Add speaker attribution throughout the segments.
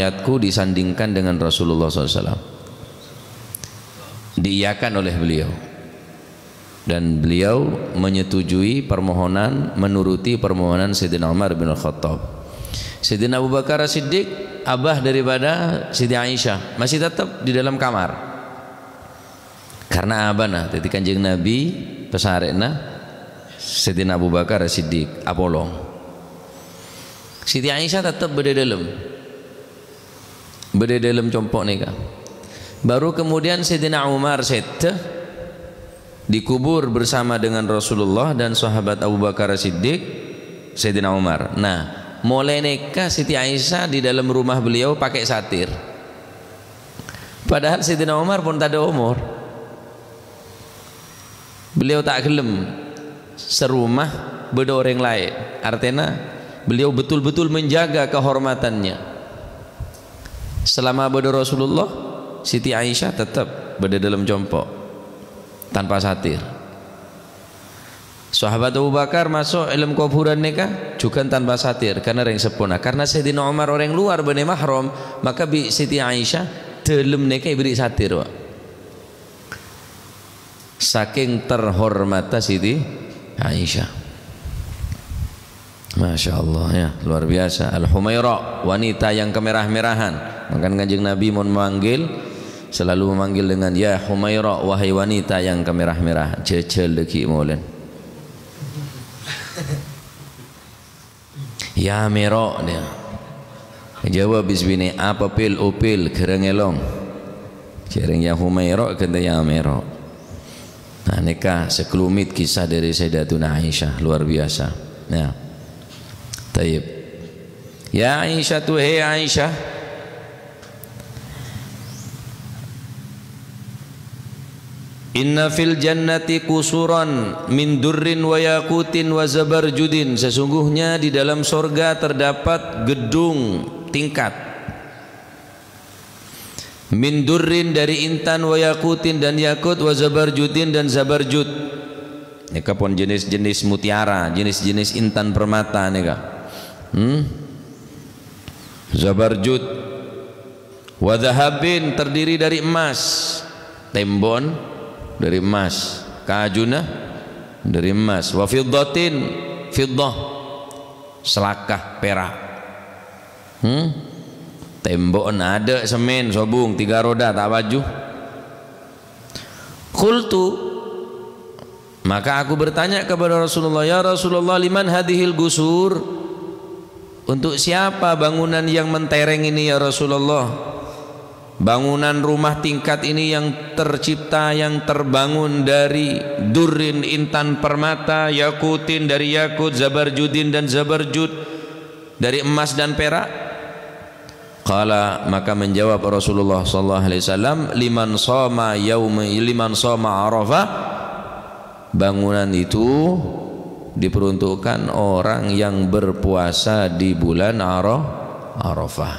Speaker 1: riwayatku disandingkan dengan Rasulullah SAW. Diiyakan oleh beliau, dan beliau menyetujui permohonan, menuruti permohonan Sayyidina Umar bin Khattab. Sayyidina Abu Bakar As-Siddiq, abah daripada Siti Aisyah, masih tetap di dalam kamar karena abana tadi Kanjeng Nabi pesarena Sayyidina Abu Bakar As-Siddiq apolong. Siti Aisyah tetap berada dalam compok nikah. Baru kemudian Sayyidina Umar dikubur bersama dengan Rasulullah dan sahabat Abu Bakar As-Siddiq, Sayyidina Umar. Nah, mulai nikah Siti Aisyah di dalam rumah beliau pakai satir. Padahal Sayyidina Umar pun tak ada umur. Beliau tak gelem serumah beda orang lain. Artinya beliau betul-betul menjaga kehormatannya. Selama beda Rasulullah, Siti Aisyah tetap berada dalam compok tanpa satir. Sahabat Abu Bakar masuk ilmu kuburan nikah juga tanpa satir karena orang sepuna. Karena Sayyidina Umar orang luar bani mahram, maka bi Siti Aisyah dalam nikah beri satir, Pak. Saking terhormata Siti Aisyah. Masya Allah ya, luar biasa. Al-Humaira, wanita yang kemerah-merahan. Maka Kanjeng Nabi mau memanggil, selalu memanggil dengan ya Humaira, wahai wanita yang kemerah-merahan. Jejel deki molen. Ya Mero dia jawab bisbini apa pil upil kerengelong cereng ya Humaira kata ya Mero. Nah, nikah sekelumit kisah dari Sayyidatuna Aisyah, luar biasa ya. Taib ya Aisyah tuh, hei Aisyah, inna fil jannati kusuran min durrin wa yakutin wa zabarjudin. Sesungguhnya di dalam sorga terdapat gedung tingkat min durrin dari intan, wa yakutin dan yakut, wa zabarjudin dan zabarjud. Ini pun jenis-jenis mutiara, jenis-jenis intan permata nih kak. Zabarjud wa dhahabin terdiri dari emas, tembon dari emas, kajuna dari emas, wa fiddatin fiddah selakah perak. Tembok ada semen sobung 3 roda tak baju. Qultu, maka aku bertanya kepada Rasulullah, ya Rasulullah, liman hadhil gusur, untuk siapa bangunan yang mentereng ini ya Rasulullah? Bangunan rumah tingkat ini yang tercipta, yang terbangun dari durrin intan permata, yakutin dari yakut, zabarjudin dan zabarjud dari emas dan perak. Qala, maka menjawab Rasulullah sallallahu alaihi wasallam, liman shoma Arafah, bangunan itu diperuntukkan orang yang berpuasa di bulan Arafah.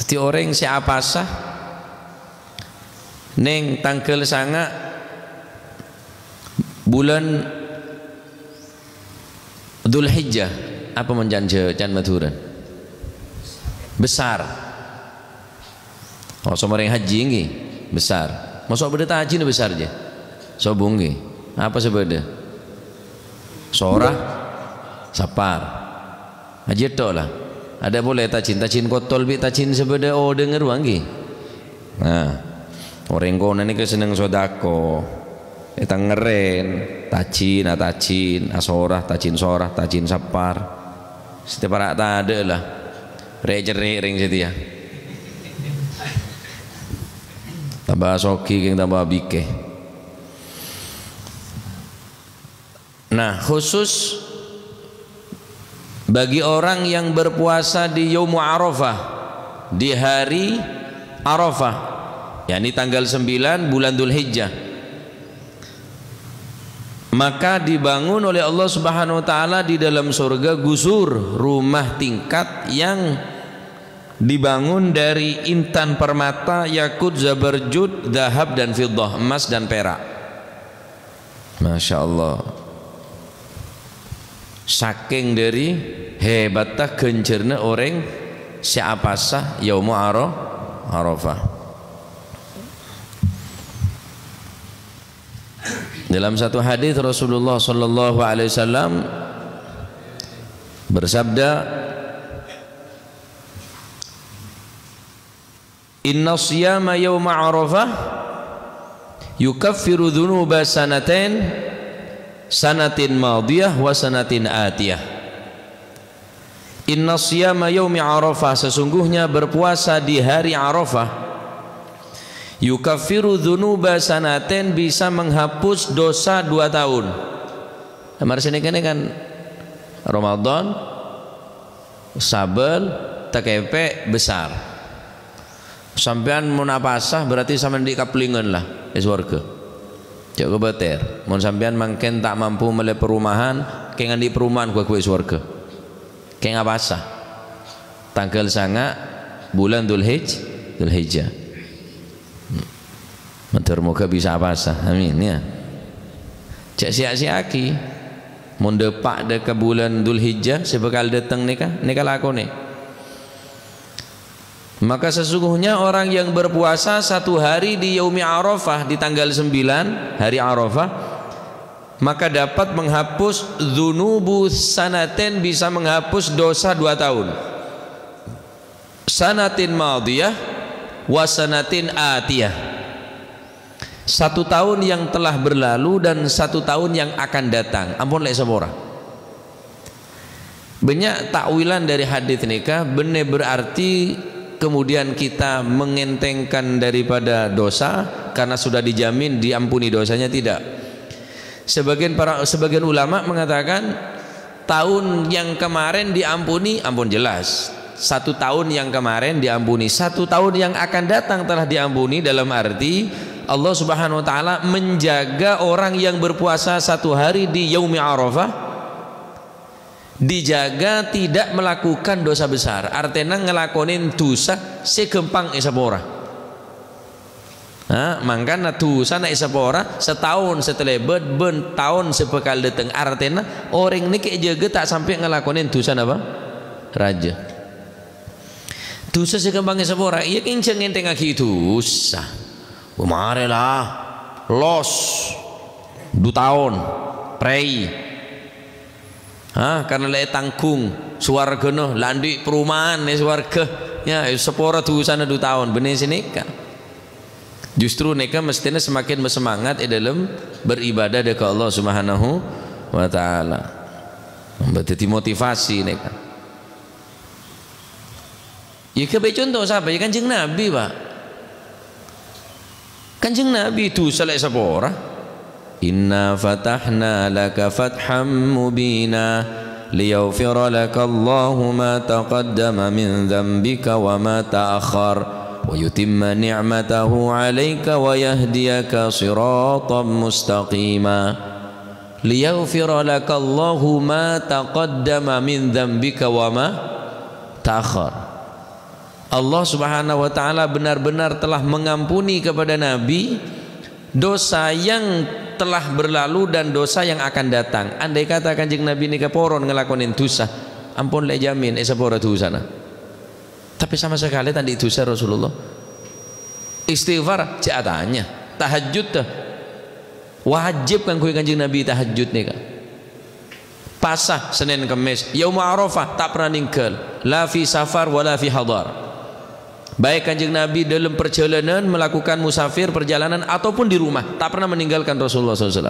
Speaker 1: Jadi orang siapa sah neng tanggal sanga bulan Dzulhijjah apa menjanja can maturan besar. Oh somoreng haji nggih besar. Masuk beda haji besar aja. Sobung nggih. Apa sebeda? Sorah sapar. Haji tok lah. Ada boleh tacin kotol bi tacin sebeda oh denger wangi. Nah, orang kono ini keseneng sodako. Eta ngeren, tacin, asorah, tacin sorah, tacin sapar. Setiap para tak ada lah. Rejerik ring setia. Tambah soki keng tambah bike. Nah, khusus bagi orang yang berpuasa di Yaum Arafah, di hari Arafah, yakni tanggal 9 bulan Dzulhijjah, maka dibangun oleh Allah Subhanahu wa taala di dalam surga gusur, rumah tingkat yang dibangun dari intan permata, yakut, zabarjud, dahab dan fiddah, emas dan perak. Masya Allah. saking dari hebatnya gencerna orang siapa sah yaumul Arafah. Dalam satu hadis Rasulullah sallallahu alaihi wasallam bersabda, inna siyama yawma Arafah yukaffiru dhunuba sanatin madiyah wa sanatin atiyah. Inna siyama yawmi Arafah, sesungguhnya berpuasa di hari Arafah, yukaffiru dhunuba sanatin, bisa menghapus dosa 2 tahun. Kamar sini kan Ramadan sabel takepe besar sampean mun apasah berarti sampean di kaplingan lah di surga cek kebeter mun sampean mangken tak mampu mele perumahan kengan di perumahan kue surga keng apasah tanggal sanga bulan Dzulhijjah mentur moga bisa apasah amin ya cek siak-siaki mun depak deka bulan Dzulhijjah sebekal datang nikah lakone. Maka sesungguhnya orang yang berpuasa 1 hari di yaumi Arafah, di tanggal 9 hari Arafah, maka dapat menghapus dzunubu sanatin, bisa menghapus dosa 2 tahun, sanatin madiyah wa sanatin atiyah, 1 tahun yang telah berlalu dan 1 tahun yang akan datang. Ampun lek sepora. Banyak takwilan dari hadis nikah benar berarti kemudian kita mengentengkan daripada dosa karena sudah dijamin diampuni dosanya, tidak. Sebagian ulama mengatakan tahun yang kemarin diampuni, ampun jelas. 1 tahun yang kemarin diampuni, 1 tahun yang akan datang telah diampuni, dalam arti Allah Subhanahu wa taala menjaga orang yang berpuasa 1 hari di yaumi Arafah, dijaga tidak melakukan dosa besar. Artinya ngelakonin dosa segempang isapora. Mangkana dosa na isapora setahun setelah ben tahun sepekal datang. Artinya orang ini kayak jaga tak sampai ngelakonin dosa apa? Raja. Dosa segempang isapora. Iya kinceng enteng lagi dosa. Kemarin los 2 tahun prei. Karena lek tanggung suarga no landi perumahan nih suarga ya sepora tuh sana 2 tahun bener sini kan. Justru mereka mestinya semakin bersemangat dalam beribadah dekat Allah Subhanahu wa taala. Berarti motivasi mereka. Ya kebe contoh siapa? Ya Kanjeng Nabi, Pak. Kanjeng Nabi itu selek sepora. Inna fatahna laka fatham mubina liyaghfira laka Allahu ma taqaddama min dhanbika wa ma ta'akhkhar wa yutimma ni'matahu 'alaika wa yahdiyaka siratan mustaqima. Liyaghfira laka Allahu ma taqaddama min dhanbika wa ma ta'akhkhar. Allah Subhanahu wa taala benar-benar telah mengampuni kepada Nabi dosa yang telah berlalu dan dosa yang akan datang. Andai kata Kanjeng Nabi ini keporon ngelakonin dosa, ampun lek jamin sepora dosa sana. Tapi sama sekali tadi dosa Rasulullah. Istighfar jatahnya, tahajud dah. Wajib kan kuwi Kanjeng Nabi tahajud nih kan. Pasah Senin Kamis, Yaum Arafah tak pernah ninggal, la fi safar wala fi hadar. Baik Kanjeng Nabi dalam perjalanan melakukan musafir perjalanan ataupun di rumah tak pernah meninggalkan Rasulullah SAW.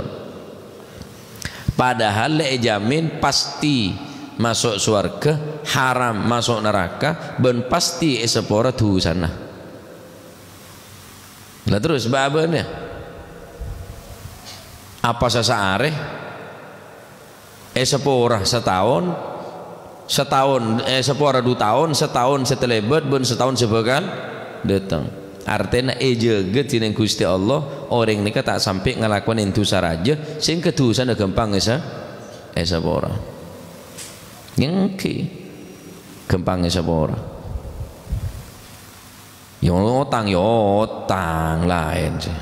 Speaker 1: Padahal le jamin pasti masuk surga, haram masuk neraka, ben pasti sepora tu sana. Lah terus babanya apa sasaare sepora setahun sepora 2 tahun, setahun setelebet ben setahun sebekal datang. Artinya jaga tineng Gusti Allah orang ini tak sampai ngelakuin dosa raja sing kedosa gampang sepora. Ngki gampang sepora. Yang otang lain sih.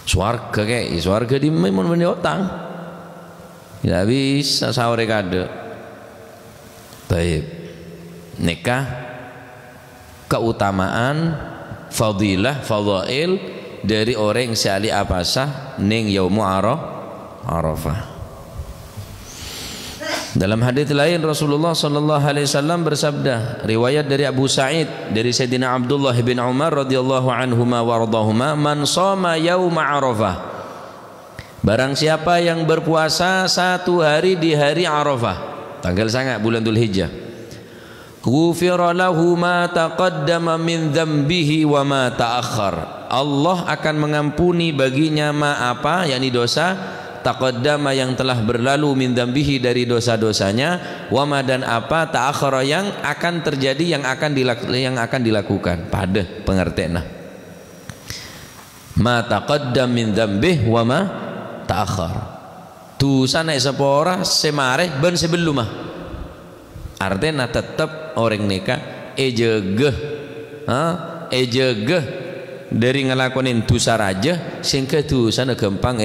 Speaker 1: Swarga kayak swarga di memang bener otang. Tidak bisa sahur kada. Baik. Nikah keutamaan fadilah fadail dari orang sali apasah ning yaumu Arafah. Dalam hadis lain Rasulullah sallallahu alaihi wasallam bersabda, riwayat dari Abu Sa'id dari Sayyidina Abdullah bin Umar radhiyallahu anhuma wa radhahuma, man shoma yauma Arafah, barang siapa yang berpuasa satu hari di hari Arafah, tanggal sangat bulan Dzulhijjah, ghufira lahu ma taqaddama min dzambihi wa ma ta'akhkhar, Allah akan mengampuni baginya ma apa, yakni dosa, taqaddama yang telah berlalu min dzambihi dari dosa-dosanya, wa ma dan apa, ta'akhkhara yang akan terjadi, yang akan dilakukan. Pada pengertianna ma taqaddam min dzambih wa ma ta'akhkhar, dosa nek sepora semare ben sebelum mah, artinya tetap orang nikah ejegeh dari ngelakonin dosa raja sehingga dosa gampang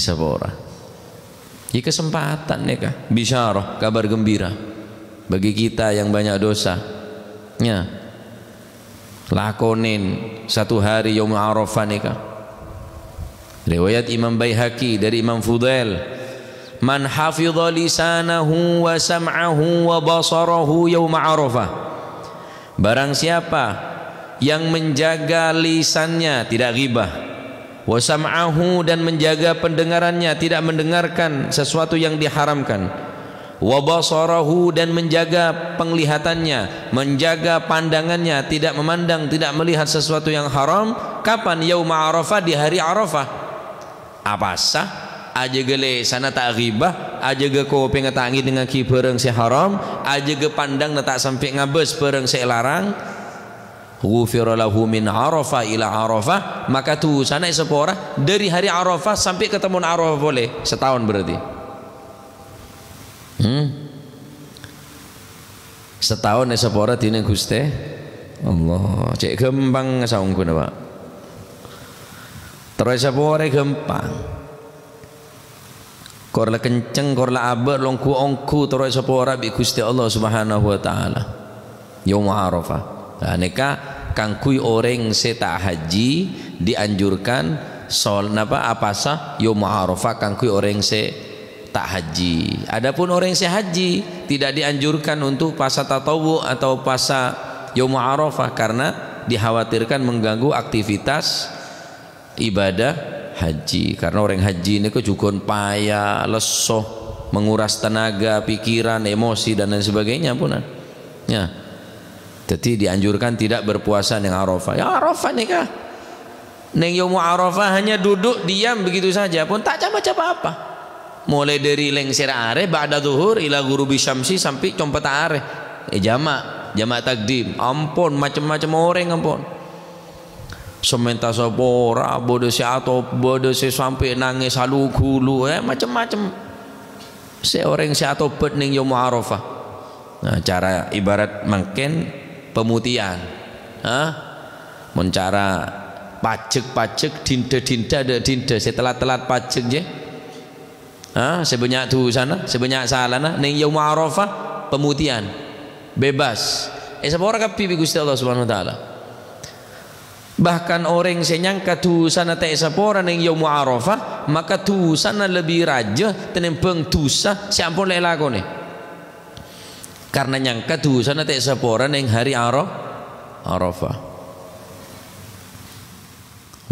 Speaker 1: sepora. Ini kesempatan nikah, bisyarah, kabar gembira bagi kita yang banyak dosa. Ya, lakonin satu hari yaum Arafah nikah. Riwayat Imam Baihaqi dari Imam Fudail, man hafidha lisanahu wa sam'ahu wa basarahu yaum Arafah, barang siapa yang menjaga lisannya tidak ghibah, wa sam'ahu dan menjaga pendengarannya tidak mendengarkan sesuatu yang diharamkan, wa basarahu dan menjaga penglihatannya, menjaga pandangannya, tidak memandang, tidak melihat sesuatu yang haram. Kapan? Yaum Arafah, di hari Arafah. Apa sah aja gele sana tak ghibah, aja ge ko pengetangi dengan ki pereng si haram, aja ge pandang tak sampai ngabes pereng si larang, ghufira lahu min Arafah ila Arafah, maka tu sana sepora dari hari Arafah sampai ketemu Arafah boleh setahun berarti. Setahun sepora dina Gusti Allah, cek gempang saungku na Pak. Terus sepora gempang. Korla kenceng, korla abad, longku ongku terus sepora bi Gusti Allah Subhanahu wa taala. Yaum Arafah. Nah, nikah kangkui orang seta haji dianjurkan sol napa apasa yaum Arafah kangkui orang se tak haji. Adapun orang se haji tidak dianjurkan untuk puasa tatawwu atau puasa yaum Arafah karena dikhawatirkan mengganggu aktivitas ibadah haji, karena orang haji ini kejukun payah, lesoh, menguras tenaga, pikiran, emosi dan lain sebagainya pun ya. Jadi dianjurkan tidak berpuasa dengan Arafah. Ya Arafah nikah neng yaum Arafah hanya duduk diam begitu saja pun tak baca apa-apa, mulai dari lengser are ba'da zuhur ila ghurubi syamsi sampai compet are jamak takdim, ampun macam-macam orang, ampun sementa sepora bodoh si atau bodoh si sampai nangis halu gulu macam-macam seorang si atau bet ning yaum Arafah. Nah, cara ibarat mungkin pemutihan, mencara pajek dinda ada dinda setelah telat pajek je, sebanyak tu sana sebanyak salana ning yaum Arafah pemutihan bebas sepora kapi bi Gusti Allah Subhanahu wa taala. Bahkan orang senyangka tu sana tak sepora ning yaum Arafah, maka tu sana lebih raja tenempeng dosa siampun lek lakone, karena nyangka tu sana tak sepora ning hari Arafah.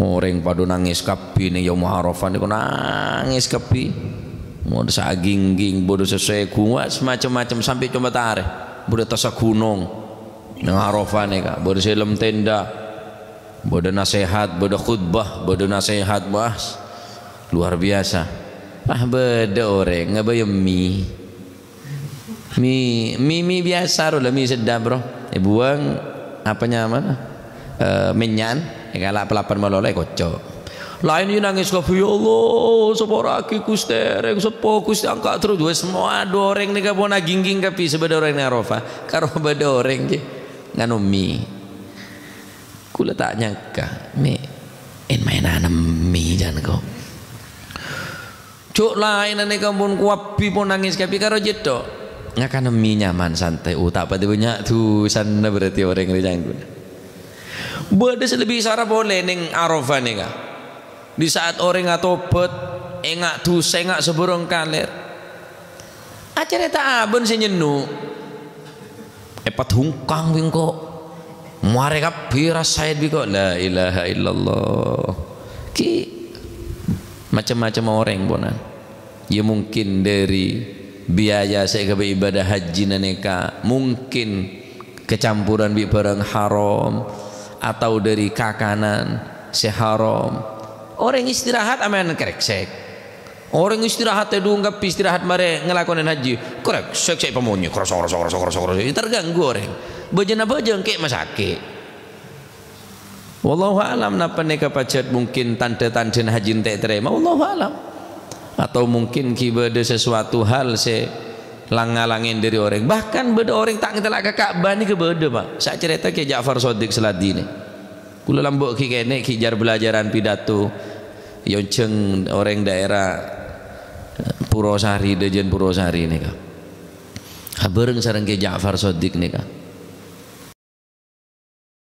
Speaker 1: Orang padu nangis kapi ning yaum Arafah niku nangis kapi, mau sagingging bodoh sesuai kuas macam-macam sampai coba tarik bodoh tasa gunung nang Arafah nika, bodoh selem tenda, bodoh nasihat, bodoh khutbah, bodoh nasihat, bahas luar biasa. Beda orang ngabayam mie biasa lah, mie sedap bro. Buang apanya mana menyan galak pelapan maloleh kocok lain ini nangis kafe, ya Allah seporaki kustereng sepo kusti angkat terus dua semua dua orang nih kapona gingging kapi sebeda orang Arafah karo beda orang je nganu mie. Kula tak nyangka mi mainan mie jangan kau Cuk lain ane kampun kuapi pun nangis kapi karo jedok. Ngakan mi nyaman santai. Oh tak pati banyak tu sana berarti orang ngejanggu. Bade selebih sarap boleh ning Arafah nih kak. Di saat orang ngatobat, engak dosa engak seborong kaler. Acara tak abon senyenu. Epat hungkang wingko. Muare kabeh rasaid biko la ilaha illallah. Ki macam-macam orang bonan. Ya mungkin dari biaya saya ke ibadah haji naneka, mungkin kecampuran bi barang haram atau dari kakanan seharam. Orang istirahat aman kereksek. Orang istirahat tedu enggak istirahat mare ngelakonin haji. Kereksek saya pemonye krosok terganggu orang. Bejana bejeng kek masake. Wallahu alam napa neka pacet mungkin tanda-tanda haji tak terima. Wallahu alam. Atau mungkin kibade sesuatu hal se lang-ngalangin dari orang. Bahkan beda orang tak ngetelak ke Ka'bah ni ke beda pak. Saya cerita ke Ja'far Shadiq Seladi ni. Kula lambok ki kene ki jar belajaran pidato. Yonceng orang daerah Purwosari Dejen Purwosari ni kak. Habareng sareng ke Ja'far Shadiq ni kak.